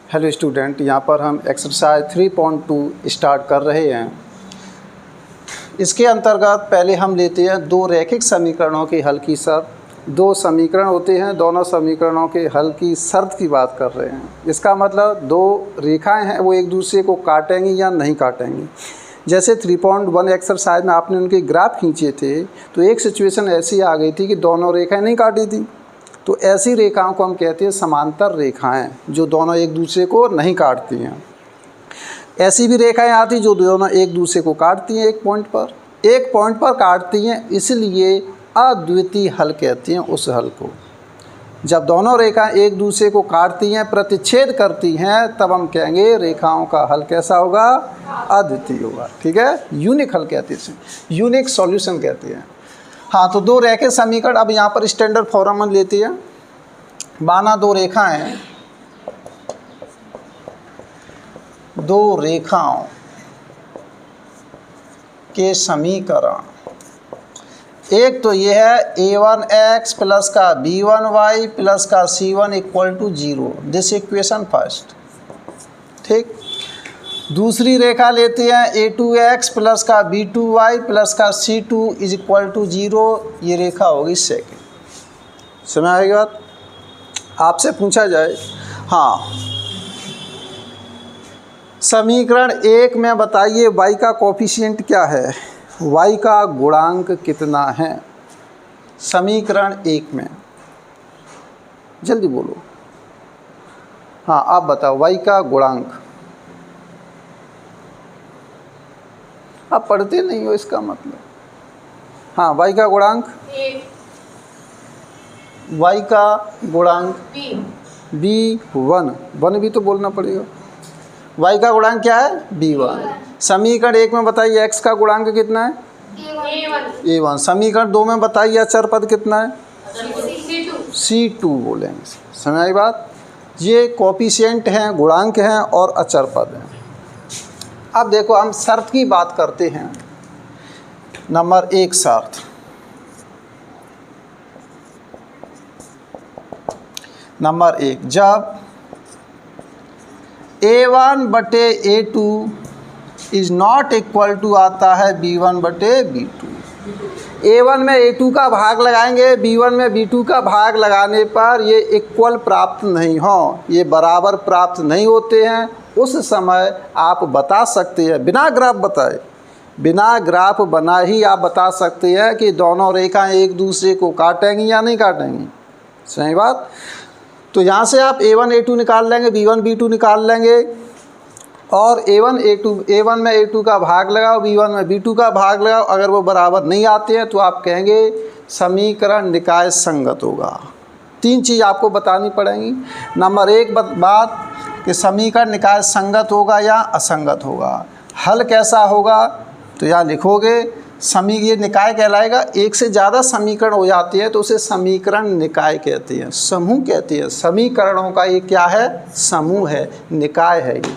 Hello student, यहाँ पर हम एक्सरसाइज 3.2 स्टार्ट कर रहे हैं। इसके अंतर्गत पहले हम लेते हैं दो रैखिक समीकरणों के हल की शर्त। दो समीकरण होते हैं, दोनों समीकरणों के हल की शर्त की बात कर रहे हैं। इसका मतलब दो रेखाएं हैं, वो एक दूसरे को काटेंगी या नहीं काटेंगी। जैसे 3.1 एक्सरसाइज में आपने उनके ग्राफ खींचे थे तो एक सिचुएशन ऐसी आ गई थी कि दोनों रेखाएं नहीं काटी थी। तो ऐसी रेखाओं को हम कहते हैं समांतर रेखाएं, जो दोनों एक दूसरे को नहीं काटती हैं। ऐसी भी रेखाएं आती जो दोनों एक दूसरे को काटती हैं, एक पॉइंट पर काटती हैं, इसलिए अद्वितीय हल कहते हैं उस हल को। जब दोनों रेखाएं एक दूसरे को काटती हैं, प्रतिच्छेद करती हैं, तब हम कहेंगे रेखाओं का हल कैसा होगा? अद्वितीय होगा। ठीक है, यूनिक हल कहते हैं इसे, यूनिक सॉल्यूशन कहते हैं। हाँ, तो दो रैखिक समीकरण अब यहाँ पर स्टैंडर्ड फॉर्म में लेते हैं। माना दो रेखाएं, दो रेखाओं के समीकरण, एक तो ये है a1x प्लस का b1y प्लस का c1 equal to 0, this equation first. ठीक, दूसरी रेखा लेते हैं a2x प्लस का b2y प्लस का c2 इज इक्वल टू 0, ये रेखा होगी सेकेंड। समझ आएगी बात? आपसे पूछा जाए, हाँ, समीकरण एक में बताइए y का कोफिशिएंट क्या है, y का गुणांक कितना है? समीकरण एक में जल्दी बोलो। हाँ, आप बताओ y का गुणांक। आप पढ़ते नहीं हो इसका मतलब। हाँ, y का गुणांक, y का गुणांक b1 भी तो बोलना पड़ेगा। y का गुणांक क्या है? b1। समीकरण एक में बताइए x का गुणांक कितना है? a1। समीकरण दो में बताइए अचर पद कितना है? c2 बोलेंगे। समझ आई बात? ये कोफिशिएंट हैं, गुणांक हैं और अचर पद हैं। अब देखो, हम शर्त की बात करते हैं। नंबर एक शर्त, नंबर एक, जब a1 बटे a2 is not equal to आता है b1 बटे b2। a1 में a2 का भाग लगाएंगे, b1 में b2 का भाग लगाने पर ये इक्वल प्राप्त नहीं हो, ये बराबर प्राप्त नहीं होते हैं। उस समय आप बता सकते हैं, बिना ग्राफ बताए, बिना ग्राफ बना ही आप बता सकते हैं कि दोनों रेखाएं एक दूसरे को काटेंगी या नहीं काटेंगी। सही बात? तो यहाँ से आप a1 a2 निकाल लेंगे, b1 b2 निकाल लेंगे, और a1 में a2 का भाग लगाओ, b1 में b2 का भाग लगाओ। अगर वो बराबर नहीं आते हैं तो आप कहेंगे समीकरण निकाय संगत होगा। तीन चीज़ आपको बतानी पड़ेंगी। नंबर एक बात कि समीकरण निकाय संगत होगा या असंगत होगा। हल कैसा होगा तो यहाँ लिखोगे, ये निकाय कहलाएगा। एक से ज़्यादा समीकरण हो जाते हैं तो उसे समीकरण निकाय कहते हैं, समूह कहते हैं। समीकरणों का ये क्या है? समूह है, निकाय है ये।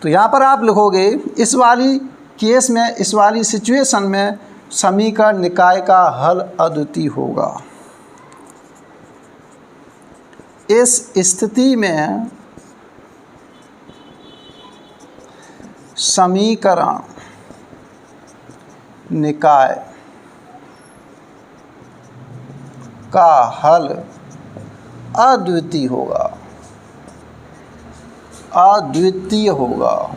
तो यहाँ पर आप लिखोगे, इस वाली केस में, इस वाली सिचुएशन में समीकरण निकाय का हल अद्वितीय होगा। इस स्थिति में समीकरण निकाय का हल अद्वितीय होगा, अद्वितीय होगा।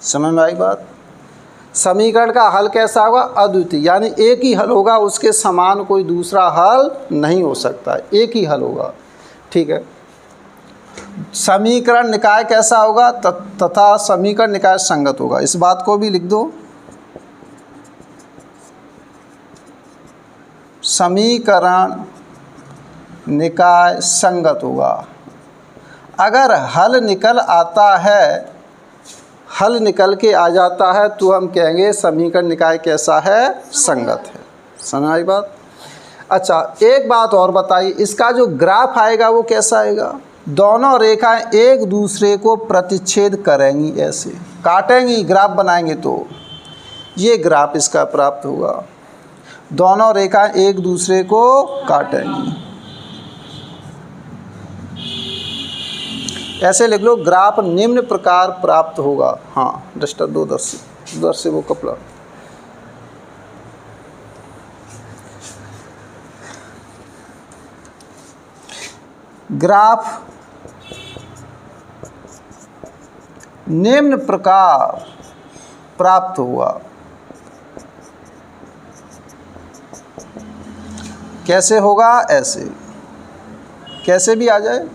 समझ में आई बात? समीकरण का हल कैसा होगा? अद्वितीय, यानी एक ही हल होगा, उसके समान कोई दूसरा हल नहीं हो सकता, एक ही हल होगा। ठीक है, समीकरण निकाय कैसा होगा? तथा समीकरण निकाय संगत होगा। इस बात को भी लिख दो, समीकरण निकाय संगत होगा। अगर हल निकल आता है, हल निकल के आ जाता है तो हम कहेंगे समीकरण निकाय कैसा है? संगत है। समझ आई बात? अच्छा, एक बात और बताइए, इसका जो ग्राफ आएगा वो कैसा आएगा? दोनों रेखाएं एक दूसरे को प्रतिच्छेद करेंगी, ऐसे काटेंगी, ग्राफ बनाएंगे तो ये ग्राफ इसका प्राप्त होगा। दोनों रेखाएं एक दूसरे को काटेंगी। ऐसे लिख लो, ग्राफ निम्न प्रकार प्राप्त होगा। हाँ डस्टर दो उधर से वो कपड़ा। ग्राफ निम्न प्रकार प्राप्त हुआ। कैसे होगा? ऐसे, कैसे भी आ जाए,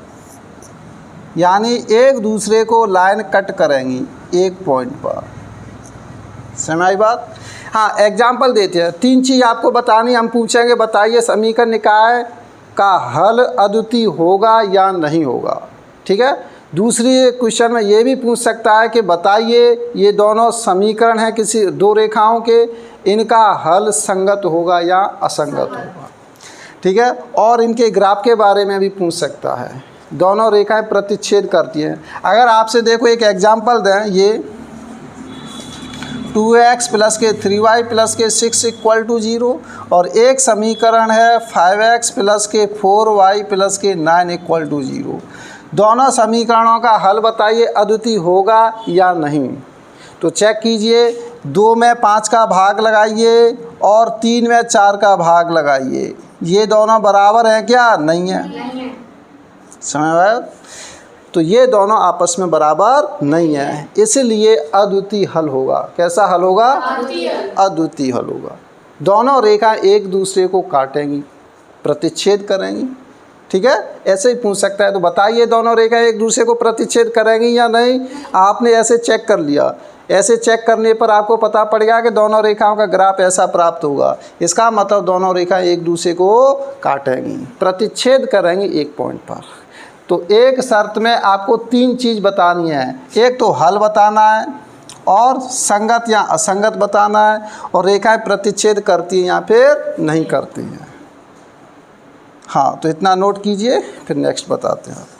यानी एक दूसरे को लाइन कट करेंगी एक पॉइंट पर। समझ आई बात? हाँ एग्जाम्पल देते हैं। 3 चीज़ आपको बतानी, हम पूछेंगे बताइए समीकरण निकाय का हल अद्वितीय होगा या नहीं होगा। ठीक है। दूसरी क्वेश्चन में ये भी पूछ सकता है कि बताइए ये दोनों समीकरण हैं किसी 2 रेखाओं के, इनका हल संगत होगा या असंगत होगा। ठीक है। और इनके ग्राफ के बारे में भी पूछ सकता है। दोनों रेखाएं प्रतिच्छेद करती हैं। अगर आपसे देखो एक एग्जाम्पल दें, ये 2x प्लस के 3y प्लस के 6 इक्वल टू 0 और एक समीकरण है 5x प्लस के 4y प्लस के 9 इक्वल टू 0। दोनों समीकरणों का हल बताइए अद्वितीय होगा या नहीं। तो चेक कीजिए, 2 में 5 का भाग लगाइए और 3 में 4 का भाग लगाइए। ये दोनों बराबर हैं क्या? नहीं है। समझ आया? तो ये दोनों आपस में बराबर नहीं है, इसलिए अद्वितीय हल होगा। कैसा हल होगा? अद्वितीय हल होगा। दोनों रेखा एक दूसरे को काटेंगी, प्रतिच्छेद करेंगी। ठीक है। ऐसे ही पूछ सकता है, तो बताइए दोनों रेखा एक दूसरे को प्रतिच्छेद करेंगी या नहीं। आपने ऐसे चेक कर लिया, ऐसे चेक करने पर आपको पता पड़ गया कि दोनों रेखाओं का ग्राफ ऐसा प्राप्त होगा। इसका मतलब दोनों रेखा एक दूसरे को काटेंगी, प्रतिच्छेद करेंगी एक पॉइंट पर। तो एक शर्त में आपको 3 चीज़ बतानी है। एक तो हल बताना है, और संगत या असंगत बताना है, और रेखाएं प्रतिच्छेद करती हैं या फिर नहीं करती हैं। हाँ तो इतना नोट कीजिए, फिर नेक्स्ट बताते हैं आपको।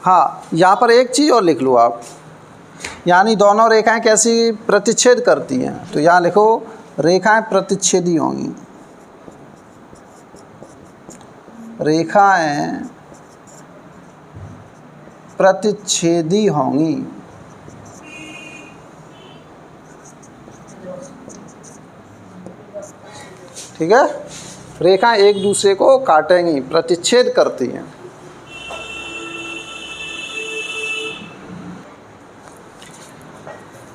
हाँ यहाँ पर एक चीज़ और लिख लो आप, यानी दोनों रेखाएं कैसी प्रतिच्छेद करती हैं। तो यहाँ लिखो रेखाएं प्रतिच्छेदी होंगी। रेखाएं प्रतिच्छेदी होंगी। ठीक है। रेखाएं एक दूसरे को काटेंगी, प्रतिच्छेद करती हैं।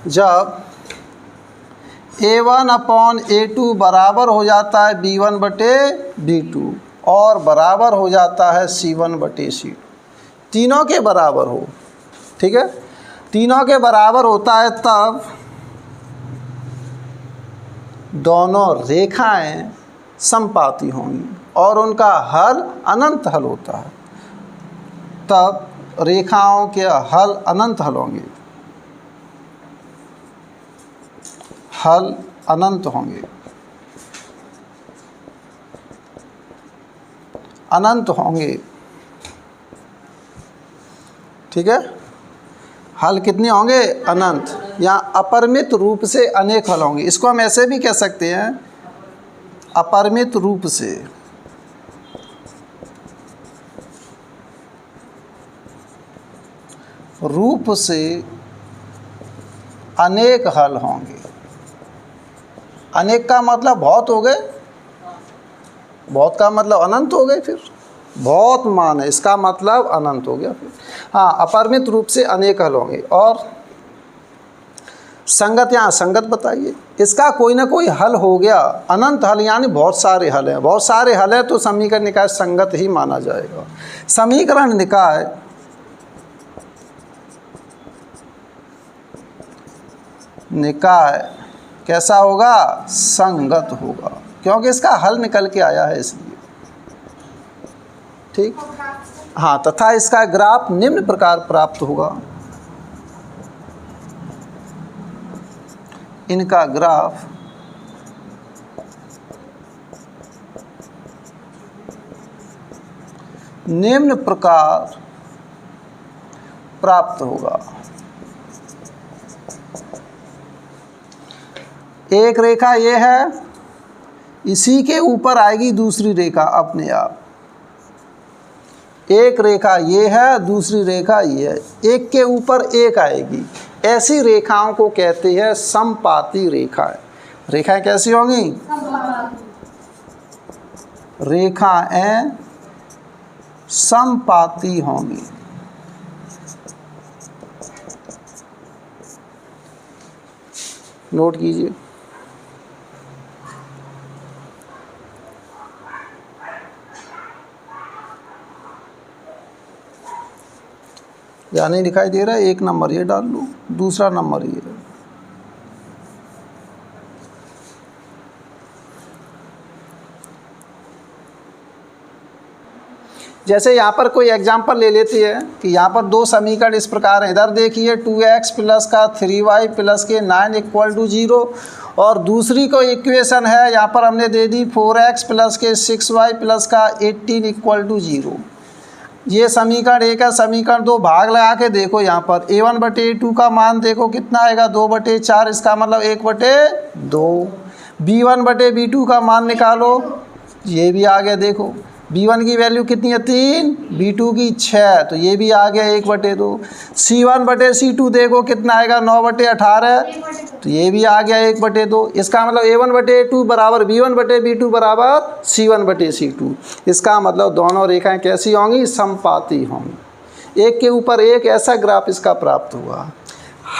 जब A1/A2 बराबर हो जाता है B1/B2 और बराबर हो जाता है C1/C2, तीनों के बराबर हो। ठीक है। तीनों के बराबर होता है तब दोनों रेखाएं समपाती होंगी और उनका हल अनंत हल होता है। तब रेखाओं के हल अनंत हल होंगे, हल अनंत होंगे, अनंत होंगे। ठीक है। हल कितने होंगे? अनंत, या अपरिमित रूप से अनेक हल होंगे। इसको हम ऐसे भी कह सकते हैं, अपरिमित रूप से अनेक हल होंगे। अनेक का मतलब बहुत हो गए, बहुत का मतलब अनंत हो गए, फिर बहुत मान है, इसका मतलब अनंत हो गया फिर। हाँ अपरिमित रूप से अनेक हल होंगे। और संगत या असंगत बताइए। इसका कोई ना कोई हल हो गया। अनंत हल यानी बहुत सारे हल हैं, बहुत सारे हल हैं तो समीकरण निकाय संगत ही माना जाएगा। समीकरण निकाय कैसा होगा? संगत होगा, क्योंकि इसका हल निकल के आया है इसलिए। ठीक। हाँ तथा इसका ग्राफ निम्न प्रकार प्राप्त होगा। इनका ग्राफ निम्न प्रकार प्राप्त होगा। एक रेखा ये है, इसी के ऊपर आएगी दूसरी रेखा अपने आप। एक रेखा ये है, दूसरी रेखा ये है, एक के ऊपर एक आएगी। ऐसी रेखाओं को कहते हैं समपाती रेखाएं। रेखाएं कैसी होंगी? रेखाएं समपाती होंगी। नोट कीजिए। या नहीं दिखाई दे रहा है? एक नंबर ये डाल लो, दूसरा नंबर ये। जैसे यहाँ पर कोई एग्जांपल ले लेती है कि यहाँ पर दो समीकरण इस प्रकार हैं। इधर देखिए 2x प्लस का 3y प्लस के 9 इक्वल टू 0, और दूसरी को इक्वेशन है यहाँ पर हमने दे दी 4x प्लस के 6y प्लस का 18 इक्वल टू 0। ये समीकरण एक है। समीकरण दो भाग लगा के देखो, यहाँ पर a1/a2 का मान देखो कितना आएगा, 2/4, इसका मतलब 1/2। b1/b2 का मान निकालो, ये भी आ गया। देखो b1 की वैल्यू कितनी है 3, b2 की 6, तो ये भी आ गया 1/2। c1/c2 देखो कितना आएगा 9/18, तो ये भी आ गया 1/2। इसका मतलब a1/a2 बराबर b1/b2 बराबर c1/c2। इसका मतलब दोनों रेखाएं कैसी होंगी? समपाती होंगी। एक के ऊपर एक ऐसा ग्राफ इसका प्राप्त हुआ।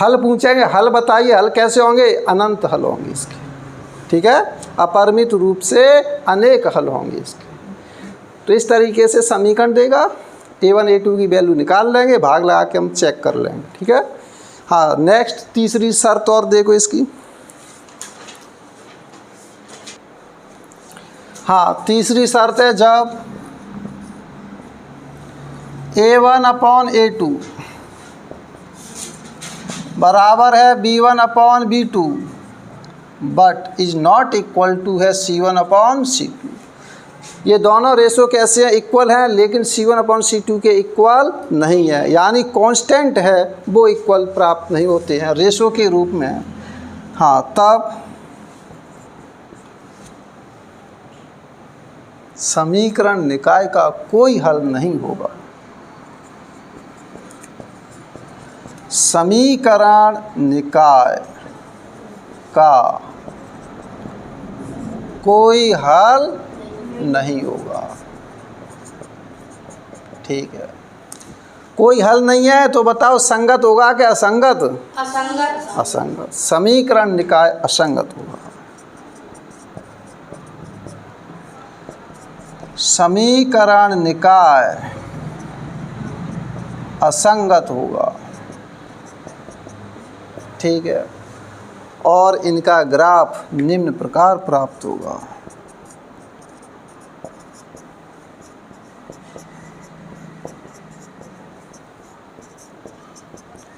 हल पूछेंगे, हल बताइए, हल कैसे होंगे? अनंत हल होंगे इसके, ठीक है, अपरिमित रूप से अनेक हल होंगे इसके। तो इस तरीके से समीकरण देगा, a1 a2 की वैल्यू निकाल लेंगे, भाग लगा के हम चेक कर लेंगे, ठीक है। हाँ, नेक्स्ट तीसरी शर्त और देखो इसकी। हाँ, तीसरी शर्त है जब a1/a2 बराबर है b1/b2 but is not equal to है c1/c2। ये दोनों रेशो कैसे हैं? इक्वल हैं, लेकिन c1/c2 के इक्वल नहीं है, यानी कांस्टेंट है, वो इक्वल प्राप्त नहीं होते हैं, रेशो के रूप में। हाँ, तब समीकरण निकाय का कोई हल नहीं होगा। समीकरण निकाय का कोई हल नहीं होगा, ठीक है। कोई हल नहीं है तो बताओ संगत होगा क्या असंगत? असंगत। असंगत। समीकरण निकाय असंगत होगा। समीकरण निकाय असंगत होगा, ठीक है, और इनका ग्राफ निम्न प्रकार प्राप्त होगा।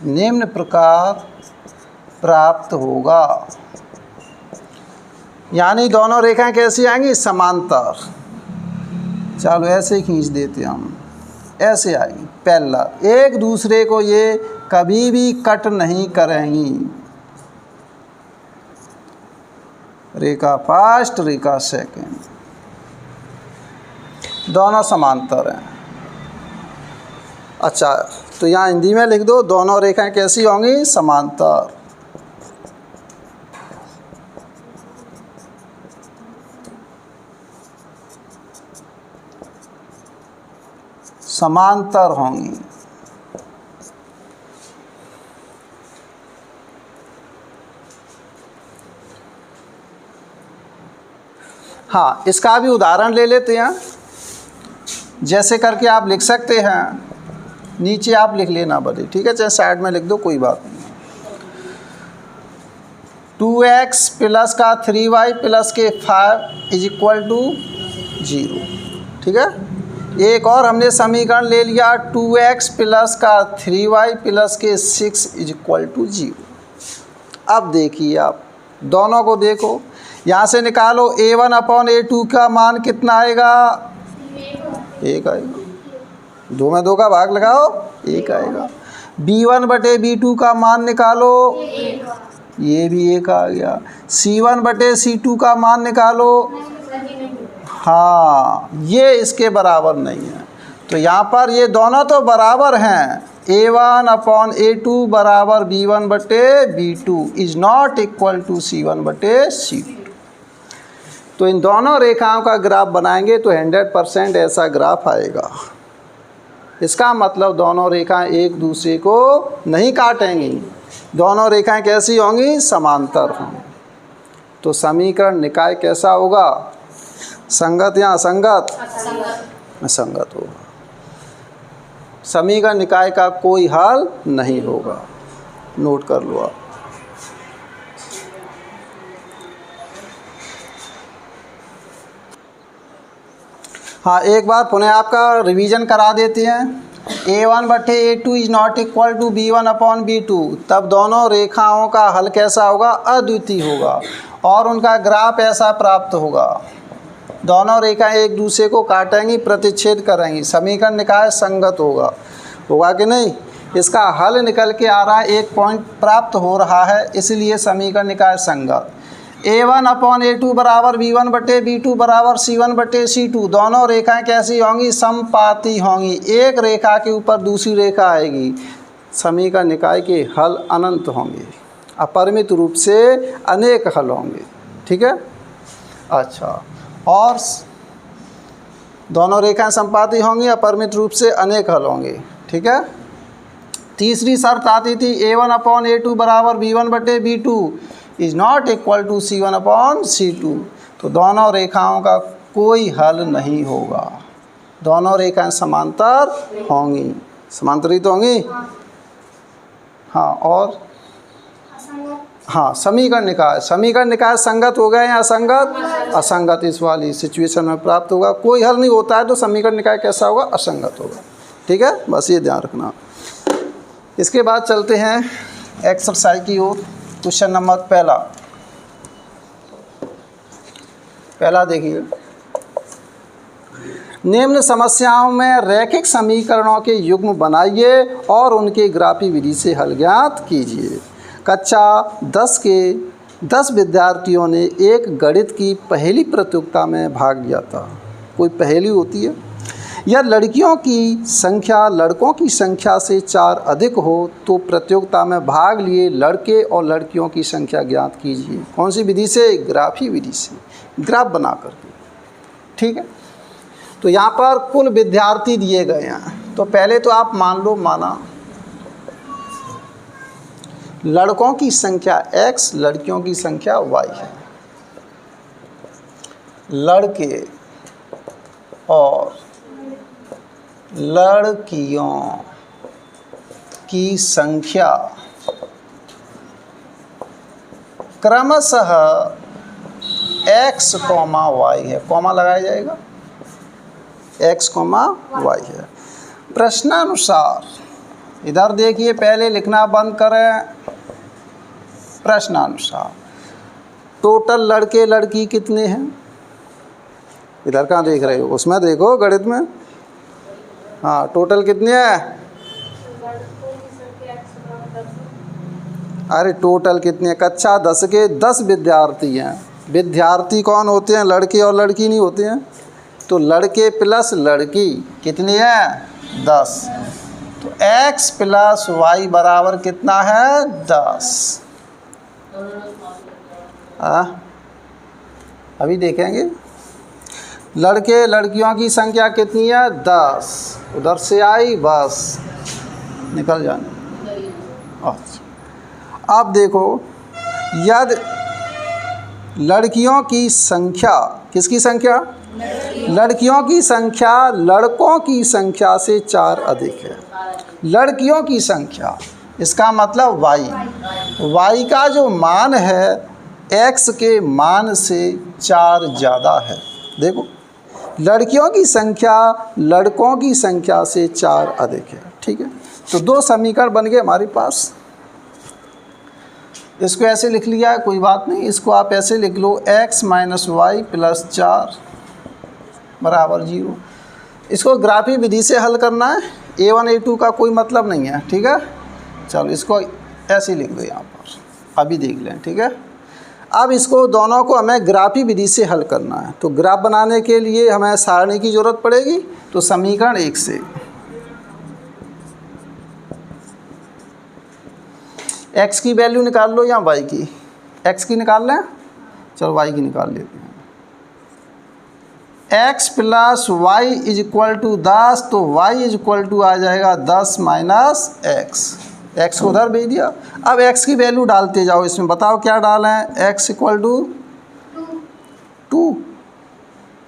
निम्न प्रकार प्राप्त होगा, यानी दोनों रेखाएं कैसी आएंगी? समांतर। चलो ऐसे ही खींच देते हम, ऐसे आएंगी। पहला, एक दूसरे को ये कभी भी कट नहीं करेंगी। रेखा फर्स्ट, रेखा सेकंड, दोनों समांतर हैं। अच्छा, तो यहाँ हिंदी में लिख दो, दोनों रेखाएं कैसी होंगी? समांतर। समांतर होंगी। हाँ, इसका भी उदाहरण ले लेते हैं। जैसे करके आप लिख सकते हैं, नीचे आप लिख लेना भले, ठीक है, चाहे साइड में लिख दो, कोई बात नहीं। 2x प्लस का 3y प्लस के 5 इज इक्वल टू 0, ठीक है। एक और हमने समीकरण ले लिया 2x प्लस का 3y प्लस के 6 इज इक्वल टू 0। अब देखिए, आप दोनों को देखो, यहाँ से निकालो a1/a2 का मान कितना आएगा? 1 आएगा। 2 में 2 का भाग लगाओ, 1 आएगा। B1/B2 का मान निकालो, ये भी 1 आ गया। C1/C2 का मान निकालो, हाँ ये इसके बराबर नहीं है। तो यहाँ पर ये दोनों तो बराबर हैं, A1/A2 बराबर B1/B2 is not equal to C1/C2। तो इन दोनों रेखाओं का ग्राफ बनाएंगे तो 100% ऐसा ग्राफ आएगा। इसका मतलब दोनों रेखाएं एक दूसरे को नहीं काटेंगी, दोनों रेखाएं कैसी होंगी, समांतर होंगी। तो समीकरण निकाय कैसा होगा, संगत या असंगत, असंगत होगा। समीकरण निकाय का कोई हल नहीं होगा, नोट कर लो आप। हाँ एक बार पुनः आपका रिवीजन करा देते हैं। A1/A2 is not equal to B1/B2, तब दोनों रेखाओं का हल कैसा होगा, अद्वितीय होगा और उनका ग्राफ ऐसा प्राप्त होगा। दोनों रेखाएं एक दूसरे को काटेंगी, प्रतिच्छेद करेंगी, समीकरण निकाय संगत होगा, होगा कि नहीं। इसका हल निकल के आ रहा है, एक पॉइंट प्राप्त हो रहा है, इसलिए समीकरण निकाय संगत। A1/A2 बराबर B1/B2 बराबर C1/C2, दोनों रेखाएं कैसी होंगी, समपाती होंगी, एक रेखा के ऊपर दूसरी रेखा आएगी। समीकरण निकाय के हल अनंत होंगे, अपरिमित रूप से अनेक हल होंगे, ठीक है। अच्छा, और दोनों रेखाएं समपाती होंगी, अपरिमित रूप से अनेक हल होंगे, ठीक है। तीसरी शर्त आती थी A1/A2 बराबर B1/B2 is not equal to C1/C2, तो दोनों रेखाओं का कोई हल नहीं होगा, दोनों रेखाएं समांतर होंगी, समांतरित होंगी। हाँ, और हाँ समीकरण निकाय संगत हो गए या असंगत, असंगत इस वाली सिचुएशन में प्राप्त होगा। कोई हल नहीं होता है तो समीकरण निकाय कैसा होगा, असंगत होगा, ठीक है, बस ये ध्यान रखना। इसके बाद चलते हैं एक्सरसाइज की ओर। क्वेश्चन नंबर पहला देखिए, निम्न समस्याओं में रैखिक समीकरणों के युग्म बनाइए और उनके ग्राफी विधि से हल ज्ञात कीजिए। कक्षा 10 के 10 विद्यार्थियों ने एक गणित की पहेली प्रतियोगिता में भाग लिया था। कोई पहेली होती है, यह लड़कियों की संख्या लड़कों की संख्या से 4 अधिक हो तो प्रतियोगिता में भाग लिए लड़के और लड़कियों की संख्या ज्ञात कीजिए। कौन सी विधि से, ग्राफी विधि से, ग्राफ बना करके, ठीक है। तो यहाँ पर कुल विद्यार्थी दिए गए हैं, तो पहले तो आप मान लो, माना लड़कों की संख्या x, लड़कियों की संख्या y है। लड़के और लड़कियों की संख्या क्रमशः x, y है, कॉमा लगाया जाएगा, x, y है। प्रश्नानुसार, इधर देखिए, पहले लिखना बंद करें। प्रश्नानुसार टोटल लड़के लड़की कितने हैं, इधर कहाँ देख रहे हो, उसमें देखो गणित में। हाँ, टोटल कितने हैं, अरे टोटल कितने, कक्षा 10 के 10 विद्यार्थी हैं। विद्यार्थी कौन होते हैं, लड़के और लड़की नहीं होते हैं। तो लड़के प्लस लड़की कितनी है, 10। तो x प्लस y बराबर कितना है, 10। अभी देखेंगे, लड़के लड़कियों की संख्या कितनी है, 10। उधर से आई, बस निकल जाने। अच्छा, अब देखो, यदि लड़कियों की संख्या, किसकी संख्या, लड़कियों की संख्या लड़कों की संख्या से 4 अधिक है। लड़कियों की संख्या, इसका मतलब y का जो मान है x के मान से 4 ज़्यादा है। देखो, लड़कियों की संख्या लड़कों की संख्या से 4 अधिक है, ठीक है। तो 2 समीकरण बन गए हमारे पास। इसको ऐसे लिख लिया है, कोई बात नहीं, इसको आप ऐसे लिख लो, x माइनस वाई प्लस 4 बराबर 0। इसको ग्राफी विधि से हल करना है, A1 A2 का कोई मतलब नहीं है, ठीक है। चलो इसको ऐसे ही लिख दो यहाँ पर, अभी देख लें, ठीक है। अब इसको दोनों को हमें ग्राफी विधि से हल करना है। तो ग्राफ बनाने के लिए हमें सारणी की ज़रूरत पड़ेगी। तो समीकरण 1 से x की वैल्यू निकाल लो या y की, x की निकाल लें, चलो y की निकाल लेते हैं। x plus y is equal to 10, तो y इज इक्वल टू आ जाएगा 10 माइनस x को उधर भेज दिया। अब x की वैल्यू डालते जाओ इसमें, बताओ क्या डालें। x इक्वल टू 2,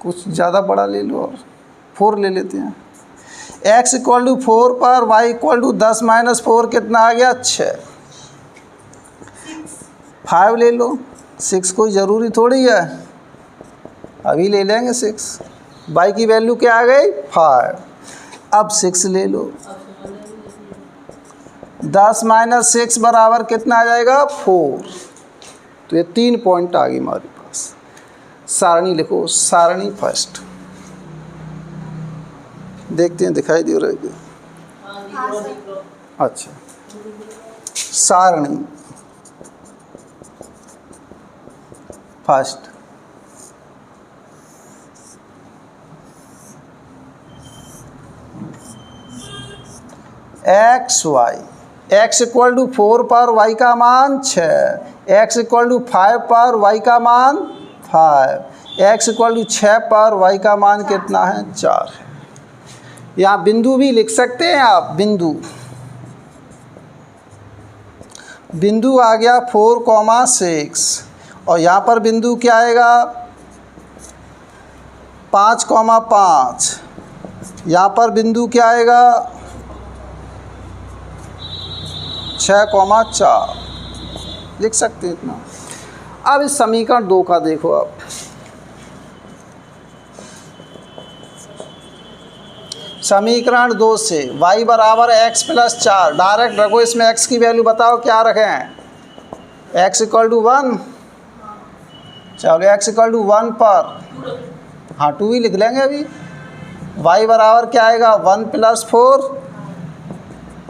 कुछ ज़्यादा बड़ा ले लो और 4 ले लेते हैं। x इक्वल टू 4 पर y इक्वल टू 10 माइनस 4 कितना आ गया 6। 5 ले लो, 6 कोई ज़रूरी थोड़ी है, अभी ले लेंगे 6। y की वैल्यू क्या आ गई 5। अब 6 ले लो, 10 माइनस 6 बराबर कितना आ जाएगा 4। तो ये 3 पॉइंट आ गई हमारे पास। सारणी लिखो, सारणी फर्स्ट, देखते हैं दिखाई दे रहा है। अच्छा, सारणी first, x y, x equal to 4 पर y का मान 6, एक्स इक्वल टू 5 पर y का मान 5, एक्स इक्वल टू 6 पर y का मान कितना है 4 है। यहाँ बिंदु भी लिख सकते हैं आप, बिंदु आ गया 4,6 और यहाँ पर बिंदु क्या आएगा 5,5, यहाँ पर बिंदु क्या आएगा 6,4, लिख सकते हैं इतना। अब इस समीकरण 2 का देखो, आप समीकरण 2 से y बराबर x प्लस 4 डायरेक्ट रखो। इसमें x की वैल्यू बताओ क्या रखें, x इक्वल टू 1, चलो x इक्वल टू 1 पर, हाँ 2 ही लिख लेंगे अभी। y बराबर क्या आएगा 1 प्लस 4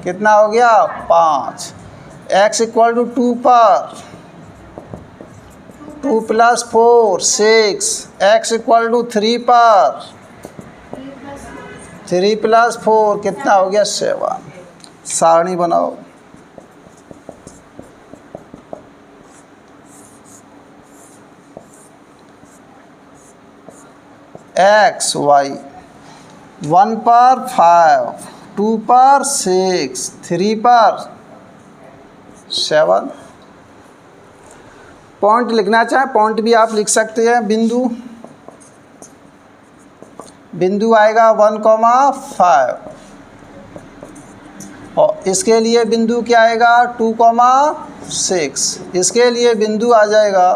कितना हो गया 5, x इक्वल टू 2 पर 2 प्लस 4 6, x इक्वल टू 3 पर 3 प्लस 4 कितना हो गया 7। सारणी बनाओ, x y 1 पर 5, 2 पर 6, 3 पर 7। पॉइंट लिखना चाहें पॉइंट भी आप लिख सकते हैं। बिंदु आएगा 1,5 और इसके लिए बिंदु क्या आएगा 2,6, इसके लिए बिंदु आ जाएगा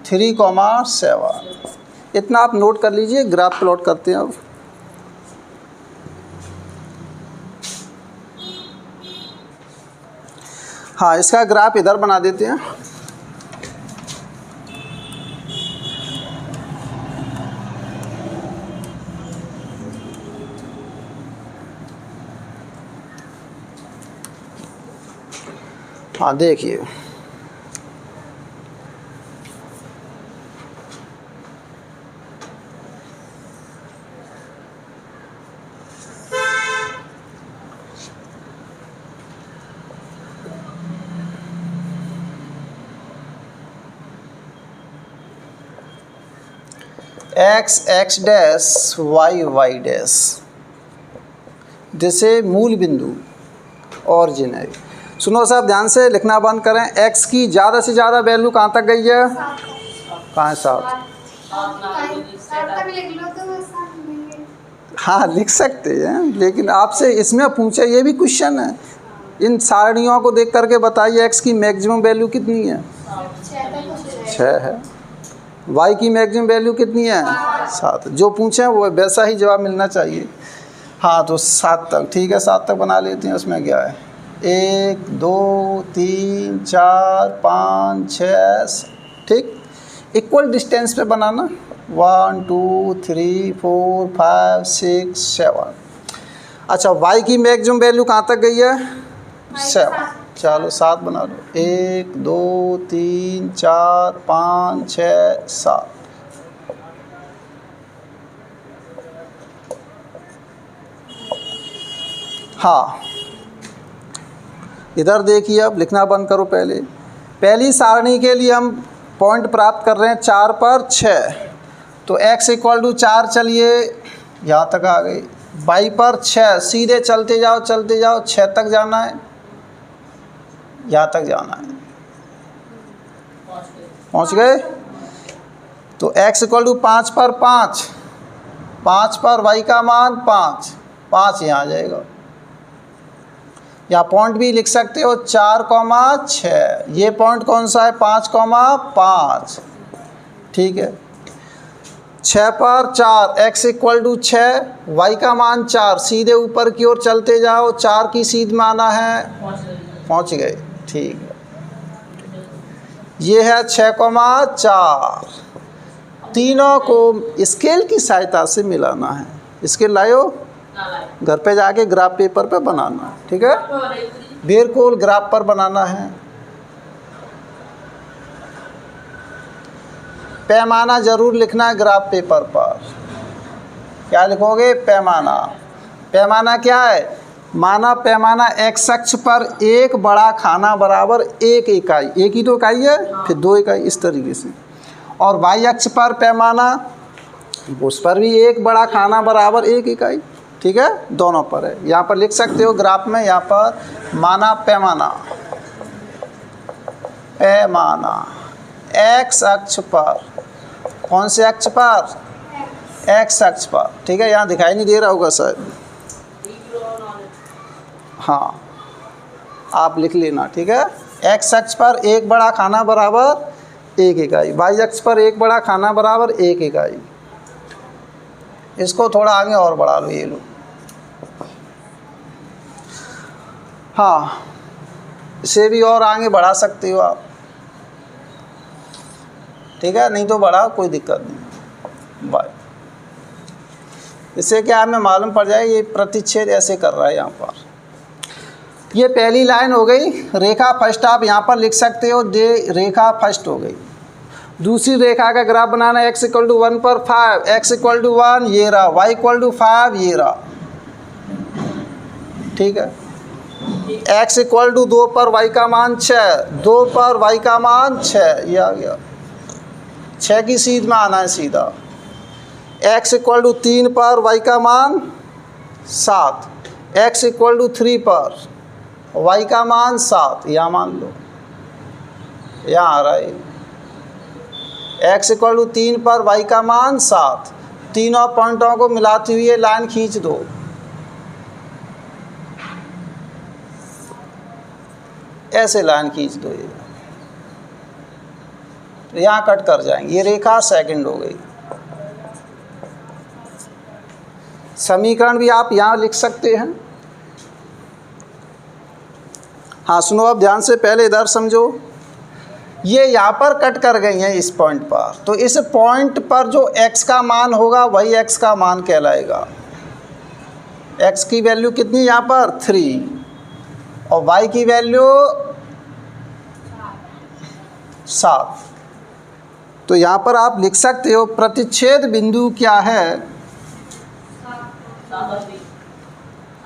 3,7। इतना आप नोट कर लीजिए। ग्राफ प्लॉट करते हैं अब। हाँ, इसका ग्राफ इधर बना देते हैं। हाँ देखिए, x डैश y डैश, जैसे मूल बिंदु ऑरिजिन है। सुनो साहब, ध्यान से लिखना बंद करें। x की ज़्यादा से ज़्यादा वैल्यू कहाँ तक गई है, कहाँ है 7? हाँ लिख सकते हैं, लेकिन आपसे इसमें पूछे, ये भी क्वेश्चन है। इन सारणियों को देख करके बताइए x की मैक्सिमम वैल्यू कितनी है 6 है, y की मैक्सिमम वैल्यू कितनी है 7। जो पूछें वो वैसा ही जवाब मिलना चाहिए। हाँ तो 7 तक ठीक है, 7 तक बना लेते हैं। उसमें क्या है 1 2 3 4 5 6, ठीक। इक्वल डिस्टेंस पे बनाना, 1 2 3 4 5 6 7। अच्छा, y की मैक्सिमम वैल्यू कहाँ तक गई है 7। चलो 7 बना लो। 1 2 3 4 5 6 7। हाँ, इधर देखिए, अब लिखना बंद करो। पहली सारणी के लिए हम पॉइंट प्राप्त कर रहे हैं 4 पर 6, तो x = 4, चलिए यहाँ तक आ गई। y पर 6, सीधे चलते जाओ 6 तक जाना है, यहाँ तक जाना है, पहुँच गए। तो x = 5 पर 5, 5 पर y का मान 5, 5 यहाँ आ जाएगा। या पॉइंट भी लिख सकते हो 4,6। ये पॉइंट कौन सा है? 5,5। ठीक है। 6 पर 4, x = 6, y का मान 4, सीधे ऊपर की ओर चलते जाओ, 4 की सीध में आना है, पहुँच गए। ठीक है, ये है 6,4। तीनों को स्केल की सहायता से मिलाना है। स्केल लायो, घर पे जाके ग्राफ पेपर पे बनाना है। ठीक है, बिल्कुल ग्राफ पर बनाना है। पैमाना जरूर लिखना है ग्राफ पेपर पर। क्या लिखोगे? पैमाना। पैमाना क्या है? माना पैमाना x अक्ष पर एक बड़ा खाना बराबर 1 इकाई, एक ही तो इकाई है, फिर 2 इकाई, इस तरीके से। और y अक्ष पर पैमाना, उस पर भी एक बड़ा खाना बराबर 1 इकाई। ठीक है, दोनों पर है। यहाँ पर लिख सकते हो ग्राफ में, यहाँ पर माना पैमाना, पैमाना x अक्ष पर, कौन से अक्ष पर? x अक्ष पर। ठीक है, यहाँ दिखाई नहीं दे रहा होगा शायद। हाँ, आप लिख लेना। ठीक है, x अक्ष पर एक बड़ा खाना बराबर 1 इकाई, y अक्ष पर एक बड़ा खाना बराबर 1 इकाई। इसको थोड़ा आगे और बढ़ा लो, ये लो। हाँ, इसे भी और आगे बढ़ा सकते हो आप। ठीक है, नहीं तो बढ़ाओ, कोई दिक्कत नहीं। बाय। इससे क्या हमें मालूम पड़ जाए ये प्रतिच्छेद ऐसे कर रहा है। यहाँ पर ये पहली लाइन हो गई। रेखा फर्स्ट आप यहाँ पर लिख सकते हो, रेखा फर्स्ट हो गई। दूसरी रेखा का ग्राफ बनाना है। x = 1 पर 5, x = 1 ये रहा, y = 5 ये रहा। ठीक है, x = 2 पर y का मान 6, 2 पर y का मान 6, ये आ गया। 6 की सीध में आना है सीधा। x = 3 पर y का मान 7, x = 3 पर y का मान 7, यहाँ मान लो, यहाँ आ रहा है। x = 3 पर y का मान 7, तीनों पॉइंटों को मिलाती हुई लाइन खींच दो। ऐसे लाइन खींच दो, ये यहाँ कट कर जाएंगे। ये रेखा सेकंड हो गई। समीकरण भी आप यहाँ लिख सकते हैं। हाँ सुनो, अब ध्यान से, पहले इधर समझो। ये यहाँ पर कट कर गई हैं इस पॉइंट पर, तो इस पॉइंट पर जो x का मान होगा वही x का मान कहलाएगा। x की वैल्यू कितनी यहाँ पर? 3, और y की वैल्यू 7। तो यहाँ पर आप लिख सकते हो प्रतिच्छेद बिंदु क्या है?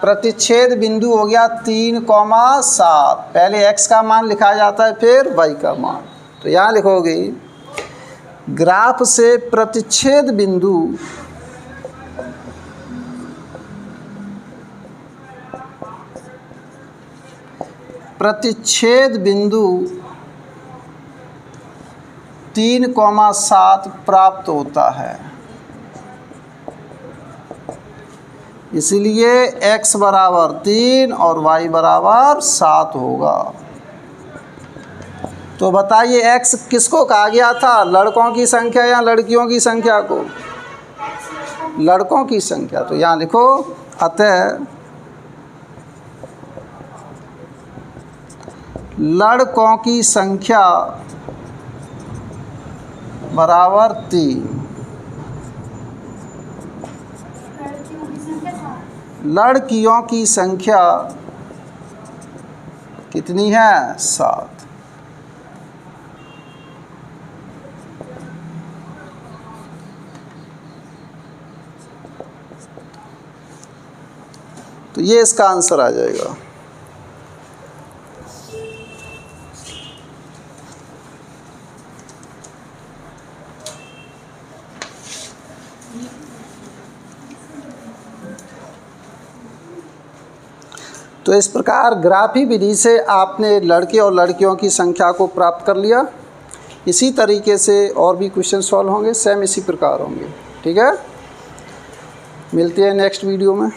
प्रतिच्छेद बिंदु हो गया 3,7। पहले x का मान लिखा जाता है, फिर y का मान। तो यहाँ लिखोगे ग्राफ से प्रतिच्छेद बिंदु प्रतिच्छेद बिंदु 3,7 प्राप्त होता है। इसलिए x बराबर 3 और y बराबर 7 होगा। तो बताइए x किसको कहा गया था? लड़कों की संख्या या लड़कियों की संख्या को? लड़कों की संख्या। तो यहाँ लिखो, अतः लड़कों की संख्या बराबर 3, लड़कियों की संख्या कितनी है 7। तो ये इसका आंसर आ जाएगा। तो इस प्रकार ग्राफी विधि से आपने लड़के और लड़कियों की संख्या को प्राप्त कर लिया। इसी तरीके से और भी क्वेश्चन सॉल्व होंगे, सेम इसी प्रकार होंगे। ठीक है, मिलते हैं नेक्स्ट वीडियो में।